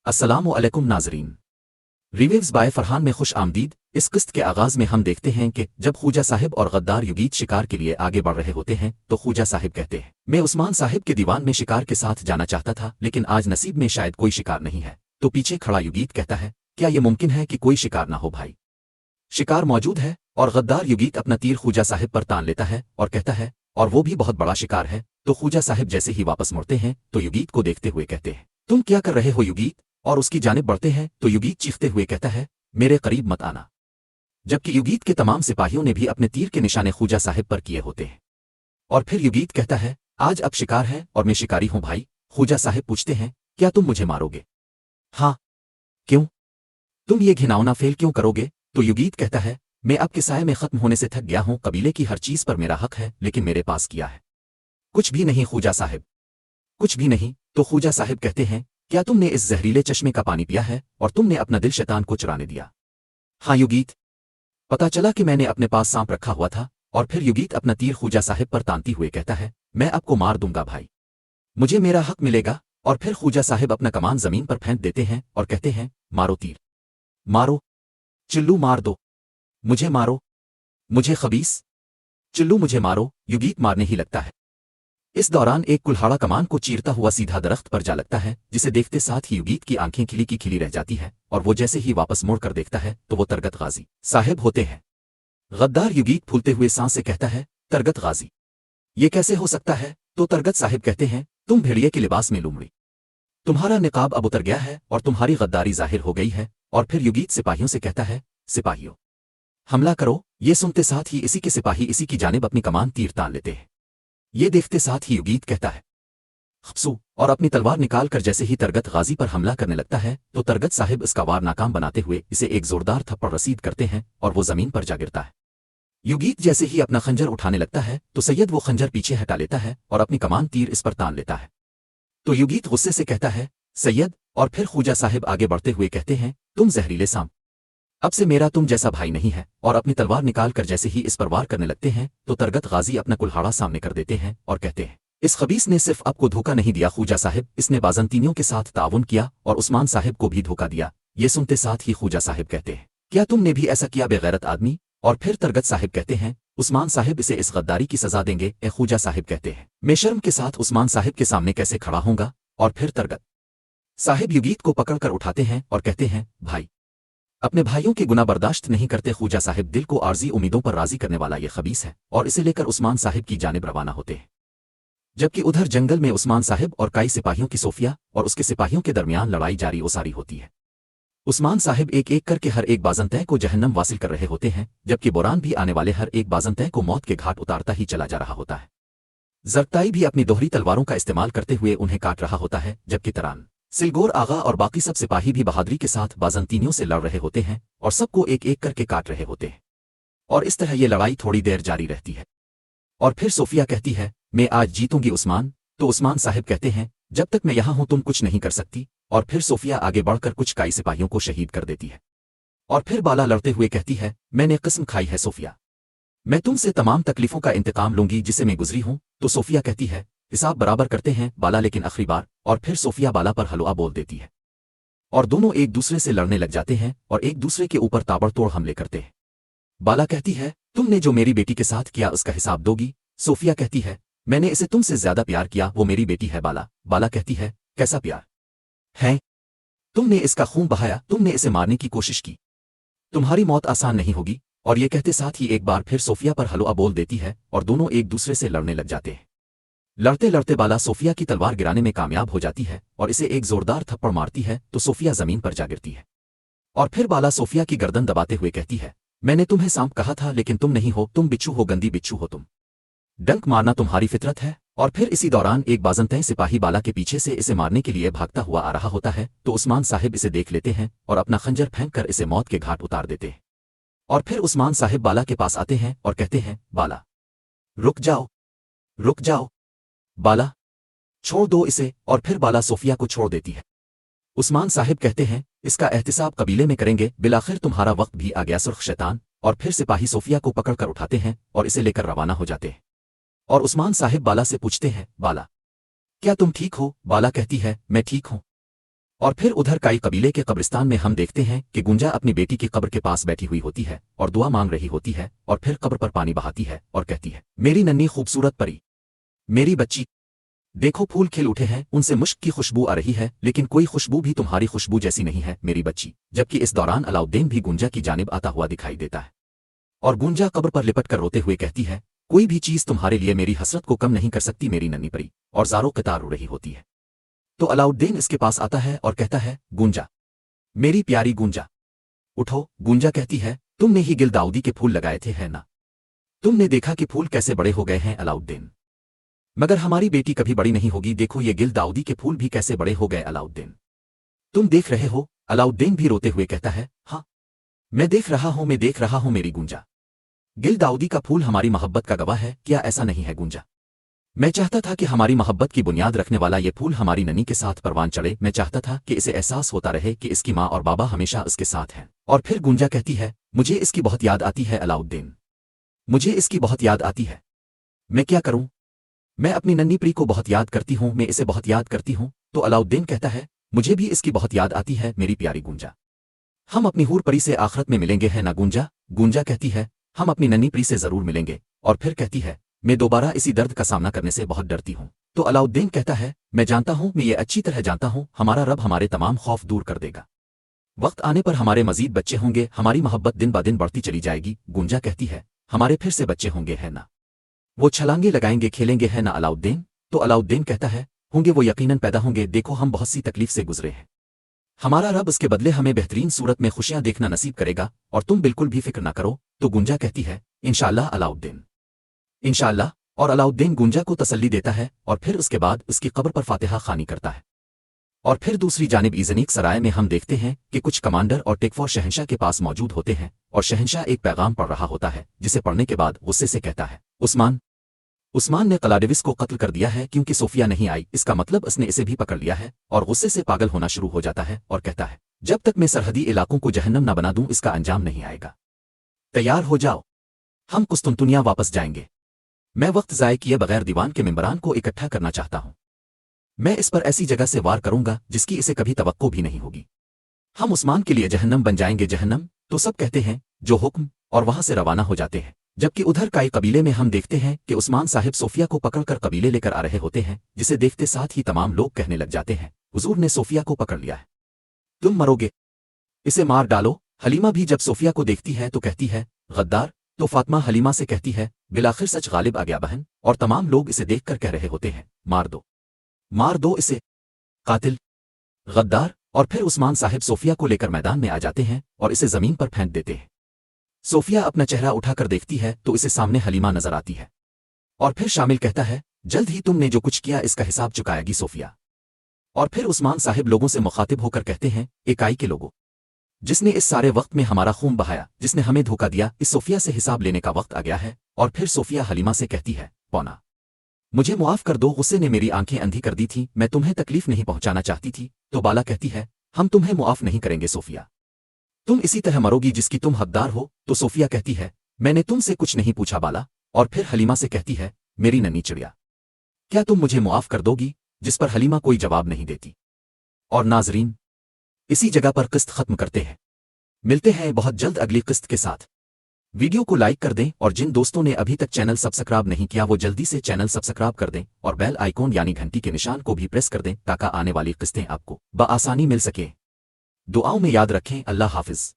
अस्सलामु अलैकुम नाज़रीन। रिवेव्स बाय फरहान में खुश आमदीद। इस किस्त के आगाज़ में हम देखते हैं कि जब ख्वाजा साहिब और गद्दार युगीत शिकार के लिए आगे बढ़ रहे होते हैं तो ख्वाजा साहिब कहते हैं, मैं उस्मान साहिब के दीवान में शिकार के साथ जाना चाहता था, लेकिन आज नसीब में शायद कोई शिकार नहीं है। तो पीछे खड़ा युगीत कहता है, क्या ये मुमकिन है कि कोई शिकार ना हो भाई? शिकार मौजूद है। और गद्दार युगीत अपना तीर ख्वाजा साहिब पर तान लेता है और कहता है, और वो भी बहुत बड़ा शिकार है। तो ख्वाजा साहिब जैसे ही वापस मुड़ते हैं तो युगीत को देखते हुए कहते हैं, तुम क्या कर रहे हो युगीत? और उसकी जानिब बढ़ते हैं तो युगीत चीखते हुए कहता है, मेरे करीब मत आना। जबकि युगीत के तमाम सिपाहियों ने भी अपने तीर के निशाने ख्वाजा साहिब पर किए होते हैं। और फिर युगीत कहता है, आज अब शिकार है और मैं शिकारी हूं भाई। ख्वाजा साहिब पूछते हैं, क्या तुम मुझे मारोगे? हाँ। क्यों? तुम ये घिनौना फेल क्यों करोगे? तो युगीत कहता है, मैं अब के साये में खत्म होने से थक गया हूं। कबीले की हर चीज पर मेरा हक है, लेकिन मेरे पास किया है कुछ भी नहीं ख्वाजा साहिब, कुछ भी नहीं। तो ख्वाजा साहिब कहते हैं, क्या तुमने इस जहरीले चश्मे का पानी पिया है और तुमने अपना दिल शैतान को चुराने दिया? हाँ युगीत, पता चला कि मैंने अपने पास सांप रखा हुआ था। और फिर युगीत अपना तीर ख्वाजा साहिब पर तानती हुए कहता है, मैं आपको मार दूंगा भाई, मुझे मेरा हक मिलेगा। और फिर ख्वाजा साहिब अपना कमान जमीन पर फेंक देते हैं और कहते हैं, मारो तीर, मारो चिल्लू, मार दो मुझे, मारो मुझे खबीस, चिल्लू मुझे मारो। युगीत मारने ही लगता है। इस दौरान एक कुल्हाड़ा कमान को चीरता हुआ सीधा दरख्त पर जा लगता है, जिसे देखते साथ ही युगीत की आंखें खिली की खिली रह जाती है। और वो जैसे ही वापस मुड़ कर देखता है तो वो तरगत गाजी साहिब होते हैं। गद्दार युगीत फूलते हुए सांस से कहता है, तरगत गाजी, ये कैसे हो सकता है? तो तरगत साहिब कहते हैं, तुम भेड़िए के लिबास में लूमड़ी, तुम्हारा निकाब अब उतर गया है और तुम्हारी गद्दारी जाहिर हो गई है। और फिर युगीत सिपाहियों से कहता है, सिपाहियों हमला करो। ये सुनते साथ ही इसी के सिपाही इसी की जानिब अपनी कमान तीर तान लेते हैं। ये देखते साथ ही युगीत कहता है, खपसू, और अपनी तलवार निकाल कर जैसे ही तरगत गाजी पर हमला करने लगता है तो तरगत साहिब इसका वार नाकाम बनाते हुए इसे एक जोरदार थप्पड़ रसीद करते हैं और वो जमीन पर जा गिरता है। युगीत जैसे ही अपना खंजर उठाने लगता है तो सैयद वो खंजर पीछे हटा लेता है और अपनी कमान तीर इस पर तान लेता है। तो युगीत गुस्से से कहता है, सैयद। और फिर ख्वाजा साहिब आगे बढ़ते हुए कहते हैं, तुम जहरीले सांप, अब से मेरा तुम जैसा भाई नहीं है। और अपनी तलवार निकाल कर जैसे ही इस पर वार करने लगते हैं तो तरगत गाजी अपना कुल्हाड़ा सामने कर देते हैं और कहते हैं, इस खबीस ने सिर्फ आपको धोखा नहीं दिया ख्वाजा साहिब, इसने बाजंतीनियों के साथ ताउन किया और उस्मान साहिब को भी धोखा दिया। ये सुनते साथ ही ख्वाजा साहिब कहते हैं, क्या तुमने भी ऐसा किया बेगैरत आदमी? और फिर तरगत साहिब कहते हैं, उस्मान साहिब इसे इस गद्दारी की सजा देंगे। ख्वाजा साहिब कहते हैं, मैं शर्म के साथ उस्मान साहिब के सामने कैसे खड़ा होऊंगा? और फिर तरगत साहिब युगीत को पकड़कर उठाते हैं और कहते हैं, भाई अपने भाइयों के गुनाह बर्दाश्त नहीं करते। ख्वाजा साहिब दिल को आर्जी उम्मीदों पर राजी करने वाला ये खबीस है और इसे लेकर उस्मान साहिब की जानिब रवाना होते हैं। जबकि उधर जंगल में उस्मान साहिब और कई सिपाहियों की सोफिया और उसके सिपाहियों के दरमियान लड़ाई जारी ओसारी होती है। उस्मान साहिब एक एक करके हर एक बाजंतै को जहन्नम वासिल कर रहे होते हैं, जबकि बोरान भी आने वाले हर एक बाजंतै को मौत के घाट उतारता ही चला जा रहा होता है। जरताई भी अपनी दोहरी तलवारों का इस्तेमाल करते हुए उन्हें काट रहा होता है, जबकि तरान, सिलगोर आगा और बाकी सब सिपाही भी बहादुरी के साथ बाजंतीनियों से लड़ रहे होते हैं और सबको एक एक करके काट रहे होते हैं। और इस तरह ये लड़ाई थोड़ी देर जारी रहती है। और फिर सोफिया कहती है, मैं आज जीतूंगी उस्मान। तो उस्मान साहिब कहते हैं, जब तक मैं यहां हूं तुम कुछ नहीं कर सकती। और फिर सोफिया आगे बढ़कर कुछ काई सिपाहियों को शहीद कर देती है। और फिर बाला लड़ते हुए कहती है, मैंने कसम खाई है सोफिया, मैं तुमसे तमाम तकलीफों का इंतकाम लूंगी जिसे मैं गुजरी हूं। तो सोफिया कहती है, हिसाब बराबर करते हैं बाला, लेकिन आखिरी बार। और फिर सोफिया बाला पर हलवा बोल देती है और दोनों एक दूसरे से लड़ने लग जाते हैं और एक दूसरे के ऊपर ताबड़तोड़ हमले करते हैं। बाला कहती है, तुमने जो मेरी बेटी के साथ किया उसका हिसाब दोगी? सोफिया कहती है, मैंने इसे तुमसे ज्यादा प्यार किया, वो मेरी बेटी है बाला। बाला कहती है, कैसा प्यार है? तुमने इसका खून बहाया, तुमने इसे मारने की कोशिश की, तुम्हारी मौत आसान नहीं होगी। और ये कहते साथ ही एक बार फिर सोफिया पर हलवा बोल देती है और दोनों एक दूसरे से लड़ने लग जाते हैं। लड़ते लड़ते बाला सोफिया की तलवार गिराने में कामयाब हो जाती है और इसे एक जोरदार थप्पड़ मारती है तो सोफिया जमीन पर जा गिरती है। और फिर बाला सोफिया की गर्दन दबाते हुए कहती है, मैंने तुम्हें सांप कहा था लेकिन तुम नहीं हो, तुम बिच्छू हो, गंदी बिच्छू हो तुम, डंक मारना तुम्हारी फितरत है। और फिर इसी दौरान एक बाजंतै सिपाही बाला के पीछे से इसे मारने के लिए भागता हुआ आ रहा होता है। तो उस्मान साहिब इसे देख लेते हैं और अपना खंजर फेंक कर इसे मौत के घाट उतार देते हैं। और फिर उस्मान साहिब बाला के पास आते हैं और कहते हैं, बाला रुक जाओ, रुक जाओ, बाला छोड़ दो इसे। और फिर बाला सोफिया को छोड़ देती है। उस्मान साहिब कहते हैं, इसका एहतिसाब कबीले में करेंगे, बिलाखिर तुम्हारा वक्त भी आ गया सुर्ख शैतान। और फिर सिपाही सोफिया को पकड़कर उठाते हैं और इसे लेकर रवाना हो जाते हैं। और उस्मान साहिब बाला से पूछते हैं, बाला क्या तुम ठीक हो? बाला कहती है, मैं ठीक हूं। और फिर उधर काई कबीले के कब्रिस्तान में हम देखते हैं कि गुंजा अपनी बेटी की कब्र के पास बैठी हुई होती है और दुआ मांग रही होती है और फिर कब्र पर पानी बहाती है और कहती है, मेरी नन्ही खूबसूरत परी, मेरी बच्ची, देखो फूल खिल उठे हैं, उनसे मुश्क की खुशबू आ रही है, लेकिन कोई खुशबू भी तुम्हारी खुशबू जैसी नहीं है मेरी बच्ची। जबकि इस दौरान अलाउद्दीन भी गुंजा की जानिब आता हुआ दिखाई देता है और गुंजा कब्र पर लिपट कर रोते हुए कहती है, कोई भी चीज़ तुम्हारे लिए मेरी हसरत को कम नहीं कर सकती मेरी नन्ही परी, और ज़ारो कतार रो रही होती है। तो अलाउद्दीन इसके पास आता है और कहता है, गुंजा, मेरी प्यारी गुंजा, उठो। गुंजा कहती है, तुमने ही गिलदाउदी के फूल लगाए थे है ना? तुमने देखा कि फूल कैसे बड़े हो गए हैं अलाउद्दीन, मगर हमारी बेटी कभी बड़ी नहीं होगी, देखो ये गिलदाउदी के फूल भी कैसे बड़े हो गए अलाउद्दीन, तुम देख रहे हो? अलाउद्दीन भी रोते हुए कहता है, हाँ मैं देख रहा हूं, मैं देख रहा हूं मेरी गुंजा, गिलदाउदी का फूल हमारी मोहब्बत का गवाह है, क्या ऐसा नहीं है गुंजा? मैं चाहता था कि हमारी मोहब्बत की बुनियाद रखने वाला ये फूल हमारी ननी के साथ परवान चढ़े, मैं चाहता था कि इसे एहसास होता रहे कि इसकी माँ और बाबा हमेशा उसके साथ हैं। और फिर गुंजा कहती है, मुझे इसकी बहुत याद आती है अलाउद्दीन, मुझे इसकी बहुत याद आती है, मैं क्या करूं? मैं अपनी नन्ही प्री को बहुत याद करती हूं, मैं इसे बहुत याद करती हूं। तो अलाउद्दीन कहता है, मुझे भी इसकी बहुत याद आती है मेरी प्यारी गुंजा, हम अपनी हूर परी से आखिरत में मिलेंगे है ना गुंजा? गुंजा कहती है, हम अपनी नन्ही प्री से जरूर मिलेंगे। और फिर कहती है, मैं दोबारा इसी दर्द का सामना करने से बहुत डरती हूँ। तो अलाउद्दीन कहता है, मैं जानता हूँ, मैं ये अच्छी तरह जानता हूँ, हमारा रब हमारे तमाम खौफ दूर कर देगा, वक्त आने पर हमारे मजीद बच्चे होंगे, हमारी मोहब्बत दिन ब दिन बढ़ती चली जाएगी। गुंजा कहती है, हमारे फिर से बच्चे होंगे है ना? वो छलांगे लगाएंगे, खेलेंगे है ना अलाउद्दीन? तो अलाउद्दीन कहता है, होंगे, वो यकीनन पैदा होंगे, देखो हम बहुत सी तकलीफ से गुजरे हैं, हमारा रब उसके बदले हमें बेहतरीन सूरत में खुशियां देखना नसीब करेगा, और तुम बिल्कुल भी फिक्र ना करो। तो गुंजा कहती है, इंशाअल्लाह अलाउद्दीन, इंशाअल्लाह। और अलाउद्दीन गुंजा को तसल्ली देता है और फिर उसके बाद उसकी कब्र पर फातिहा खानी करता है। और फिर दूसरी जानिब ईज़नीक सराय में हम देखते हैं कि कुछ कमांडर और टेकफोर शहंशाह के पास मौजूद होते हैं और शहंशाह एक पैगाम पढ़ रहा होता है, जिसे पढ़ने के बाद गुस्से से कहता है, उस्मान ने कलाडेविस को कत्ल कर दिया है क्योंकि सोफिया नहीं आई, इसका मतलब उसने इसे भी पकड़ लिया है। और गुस्से से पागल होना शुरू हो जाता है और कहता है, जब तक मैं सरहदी इलाकों को जहन्नम न बना दूं इसका अंजाम नहीं आएगा, तैयार हो जाओ, हम कुस्तुनतुनिया वापस जाएंगे। मैं वक्त ज़ाय किए बगैर दीवान के मेंबरान को इकट्ठा करना चाहता हूं, मैं इस पर ऐसी जगह से वार करूंगा जिसकी इसे कभी तवक्को भी नहीं होगी, हम उस्मान के लिए जहन्नम बन जाएंगे। जहन्नम? तो सब कहते हैं जो हुक्म, और वहां से रवाना हो जाते हैं। जबकि उधर काई कबीले में हम देखते हैं कि उस्मान साहिब सोफिया को पकड़कर कबीले लेकर आ रहे होते हैं, जिसे देखते साथ ही तमाम लोग कहने लग जाते हैं, हुजूर ने सोफिया को पकड़ लिया है, तुम मरोगे, इसे मार डालो। हलीमा भी जब सोफिया को देखती है तो कहती है, गद्दार। तो फातिमा हलीमा से कहती है, बिलाखिर सच गालिब आ गया बहन। और तमाम लोग इसे देखकर कह रहे होते हैं, मार दो इसे, कातिल, गद्दार। और फिर उस्मान साहिब सोफिया को लेकर मैदान में आ जाते हैं और इसे जमीन पर फेंक देते हैं। सोफिया अपना चेहरा उठाकर देखती है तो इसे सामने हलीमा नजर आती है और फिर शामिल कहता है, जल्द ही तुमने जो कुछ किया इसका हिसाब चुकाएगी सोफिया। और फिर उस्मान साहिब लोगों से मुखातिब होकर कहते हैं, इकाई के लोगों, जिसने इस सारे वक्त में हमारा खून बहाया, जिसने हमें धोखा दिया, इस सोफिया से हिसाब लेने का वक्त आ गया है। और फिर सोफिया हलीमा से कहती है, पौना, मुझे मुआफ कर दो, गुस्से ने मेरी आंखें अंधी कर दी थी, मैं तुम्हें तकलीफ नहीं पहुंचाना चाहती थी। तो बाला कहती है, हम तुम्हें मुआफ नहीं करेंगे सोफिया, तुम इसी तरह मरोगी जिसकी तुम हकदार हो। तो सोफिया कहती है, मैंने तुमसे कुछ नहीं पूछा बाला। और फिर हलीमा से कहती है, मेरी नन्ही चिड़िया, क्या तुम मुझे मुआफ कर दोगी? जिस पर हलीमा कोई जवाब नहीं देती। और नाजरीन, इसी जगह पर किस्त खत्म करते हैं, मिलते हैं बहुत जल्द अगली किस्त के साथ। वीडियो को लाइक कर दें और जिन दोस्तों ने अभी तक चैनल सब्सक्राइब नहीं किया वो जल्दी से चैनल सब्सक्राइब कर दें और बेल आइकॉन यानी घंटी के निशान को भी प्रेस कर दें ताकि आने वाली किस्तें आपको बआसानी मिल सके। दुआओं में याद रखें। अल्लाह हाफिज।